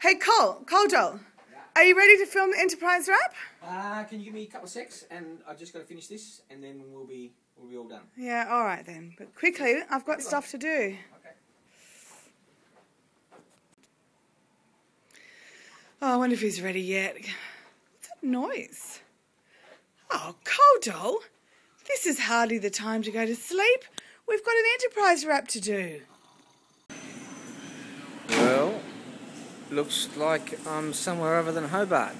Hey, Joel, are you ready to film Enterprise Rap? Can you give me a couple of secs, and I've just got to finish this, and then we'll be all done. Yeah, all right then. But quickly, I've got stuff to do. Okay. Oh, I wonder if he's ready yet. What's that noise? Oh, Joel, this is hardly the time to go to sleep. We've got an Enterprise Rap to do. Well, looks like I'm somewhere other than Hobart.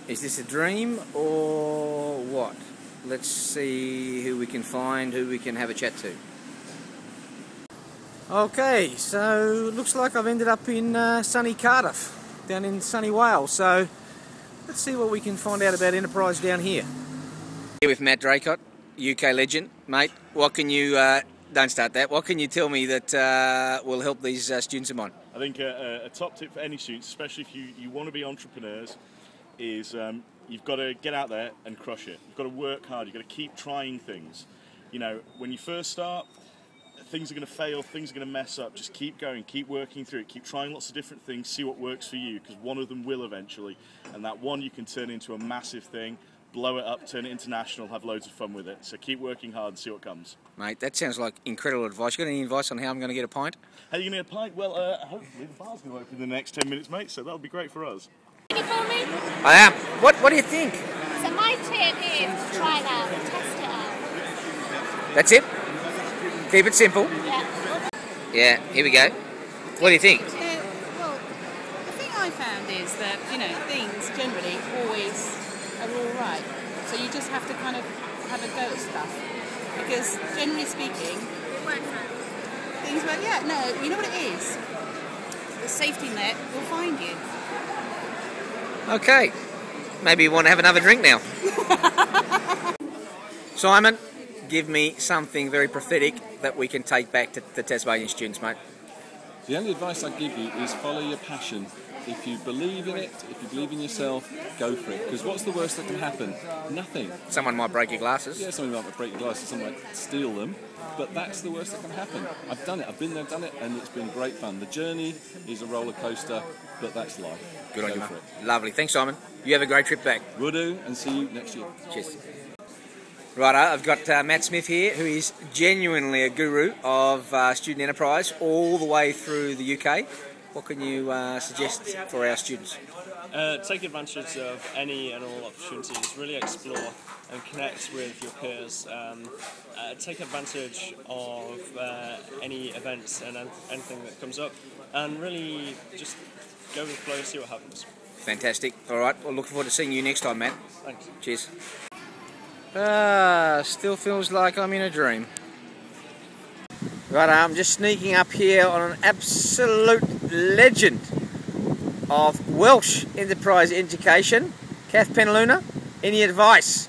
Is this a dream or what? Let's see who we can find, who we can have a chat to. Okay, so looks like I've ended up in sunny Cardiff, down in sunny Wales. So let's see what we can find out about Enterprise down here. Here with Matt Draycott, UK legend. Mate, what can you, don't start that, what can you tell me that will help these students of mine? I think a top tip for any students, especially if you want to be entrepreneurs, is you've got to get out there and crush it. You've got to work hard. You've got to keep trying things. You know, when you first start, things are going to fail, things are going to mess up. Just keep going, keep working through it, keep trying lots of different things, see what works for you, because one of them will eventually. And that one you can turn into a massive thing, blow it up, turn it international, have loads of fun with it. So keep working hard and see what comes. Mate, that sounds like incredible advice. You got any advice on how I'm going to get a pint? How are you going to get a pint? Well, hopefully the bar's going to open in the next 10 minutes, mate, so that'll be great for us. Can you film me? I am. What do you think? So my tip is to try it out, test it out. That's it? Keep it simple. Yeah. Yeah, here we go. What do you think? Well, the thing I found is that, things generally always are all right. So you just have to kind of have a go at stuff. Because generally speaking, things work. Yeah, no, you know what it is? The safety net will find you. Okay. Maybe you want to have another drink now. Simon, give me something very prophetic that we can take back to the Tasmanian students, mate. The only advice I give you is follow your passion. If you believe in it, if you believe in yourself, go for it. Because what's the worst that can happen? Nothing. Someone might break your glasses. Yeah, someone might break your glasses, someone might steal them, but that's the worst that can happen. I've done it, I've been there, done it, and it's been great fun. The journey is a roller coaster, but that's life. Good on you, for mate. it. Lovely. Thanks, Simon. You have a great trip back. Will do, and see you next year. Cheers. Righto, I've got Matt Smith here, who is genuinely a guru of student enterprise all the way through the UK. What can you suggest for our students? Take advantage of any and all opportunities, really explore and connect with your peers. Take advantage of any events and anything that comes up, and really just go with the flow, see what happens. Fantastic. All right, well, looking forward to seeing you next time, Matt. Thanks. Cheers. Still feels like I'm in a dream. Right, I'm just sneaking up here on an absolute legend of Welsh enterprise education. Kath Penaluna, any advice?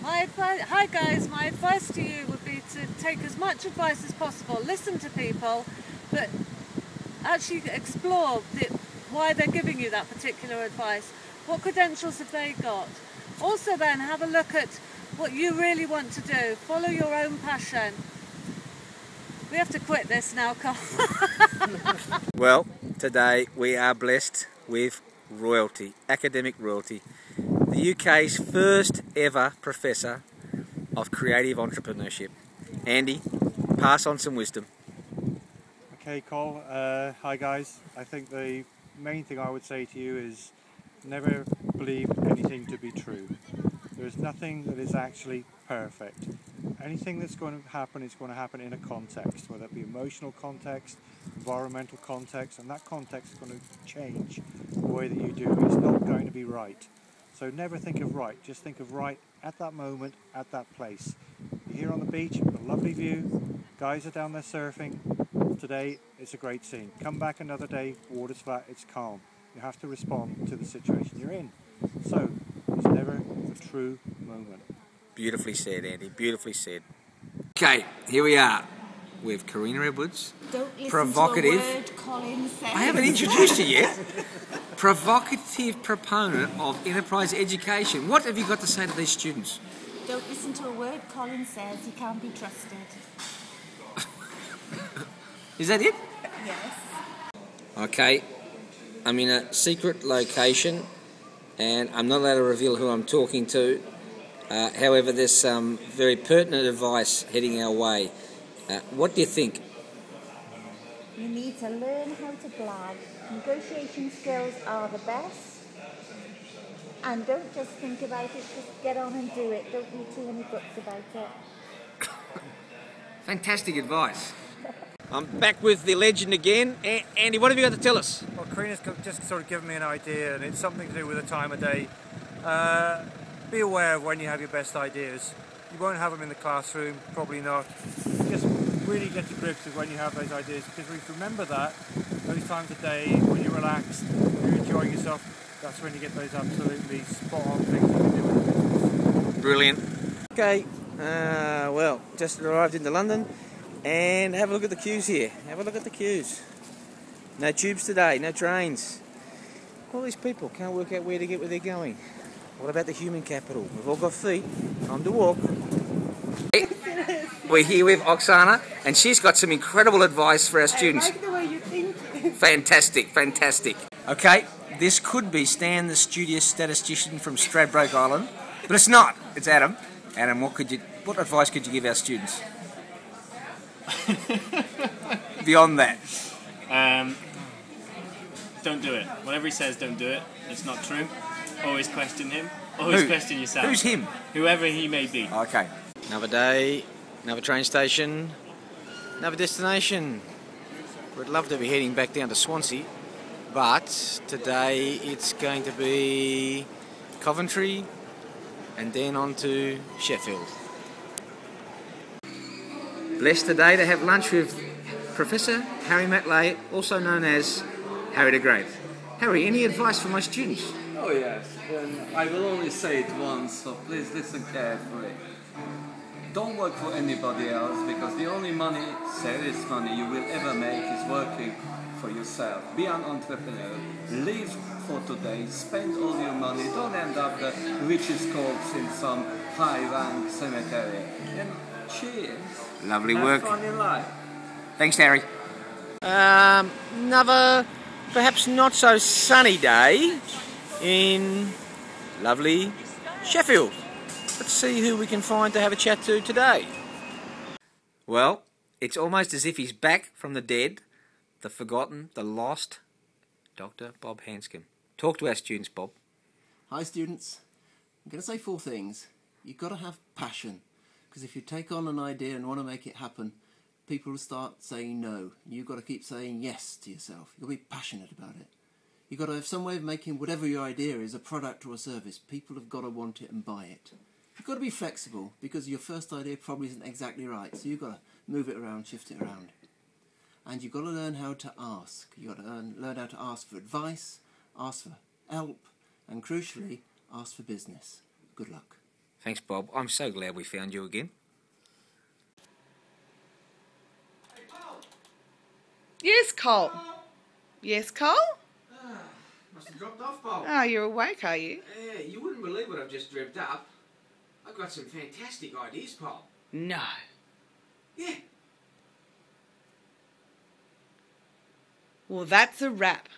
Hi guys, my advice to you would be to take as much advice as possible, listen to people, but actually explore why they're giving you that particular advice. What credentials have they got? Also then have a look at what you really want to do. Follow your own passion. We have to quit this now, Carl. Well, today we are blessed with royalty, academic royalty. The UK's first ever professor of creative entrepreneurship. Andy, pass on some wisdom. Okay, Cole. Hi guys. I think the main thing I would say to you is never believe anything to be true. There is nothing that is actually perfect. Anything that's going to happen is going to happen in a context, whether it be emotional context, environmental context, and that context is going to change the way that you do. It's not going to be right. So never think of right, just think of right at that moment, at that place. You're here on the beach, a lovely view, guys are down there surfing. Today it's a great scene. Come back another day, water's flat, it's calm. You have to respond to the situation you're in. So, it's never a true moment. Beautifully said, Andy, beautifully said. Okay, here we are with Karina Edwards. Don't listen Provocative. to a word Colin says. I haven't introduced you yet. Provocative proponent of enterprise education. What have you got to say to these students? Don't listen to a word Colin says, he can't be trusted. Is that it? Yes. Okay, I'm in a secret location and I'm not allowed to reveal who I'm talking to. However, there's some very pertinent advice heading our way. What do you think? You need to learn how to blag. Negotiation skills are the best. And don't just think about it, just get on and do it. Don't need too many guts about it. Fantastic advice. I'm back with the legend again. Andy, what have you got to tell us? Well, Karina's just sort of given me an idea, and it's something to do with the time of day. Be aware of when you have your best ideas. You won't have them in the classroom, probably not. Just really get to grips with when you have those ideas, because if you remember that, those times of day when you're relaxed, when you're enjoying yourself, that's when you get those absolutely spot-on things you can do with the business. Brilliant. Okay, well, just arrived into London, and have a look at the queues here. Have a look at the queues. No tubes today, no trains. All these people can't work out where to get where they're going. What about the human capital? We've all got feet, time to walk. We're here with Oksana, and she's got some incredible advice for our students. I like the way you think. Fantastic, fantastic. Okay, this could be Stan, the studious statistician from Stradbroke Island, but it's not. It's Adam. Adam, what advice could you give our students? Beyond that. Don't do it. Whatever he says, don't do it. It's not true. Always question him. Always question yourself. Who's him? Whoever he may be. Okay. Another day, another train station, another destination. We'd love to be heading back down to Swansea, but today it's going to be Coventry and then on to Sheffield. Blessed today to have lunch with Professor Harry Matlay, also known as Harry the Great. Harry, any advice for my students? Oh yes, I will only say it once, so please listen carefully. Don't work for anybody else, because the only money, serious money, you will ever make is working for yourself. Be an entrepreneur, live for today, spend all your money, don't end up the richest corpse in some high-rank cemetery. And cheers. Lovely Have work. fun in life. Thanks, Harry. Another perhaps not so sunny day in lovely Sheffield. Let's see who we can find to have a chat to today. Well, it's almost as if he's back from the dead, the forgotten, the lost Dr. Bob Hanscom. Talk to our students, Bob. Hi students. I'm going to say 4 things. You've got to have passion, because if you take on an idea and want to make it happen, people will start saying no. You've got to keep saying yes to yourself. You've got to be passionate about it. You've got to have some way of making whatever your idea is, a product or a service. People have got to want it and buy it. You've got to be flexible, because your first idea probably isn't exactly right, so you've got to move it around, shift it around. And you've got to learn how to ask. You've got to learn how to ask for advice, ask for help, and crucially, ask for business. Good luck. Thanks, Bob. I'm so glad we found you again. Yes, Cole. Yes, Cole? Must have dropped off, Bob. Oh, you're awake, are you? Yeah, you wouldn't believe what I've just dreamt up. I've got some fantastic ideas, Bob. No. Yeah. Well, that's a wrap.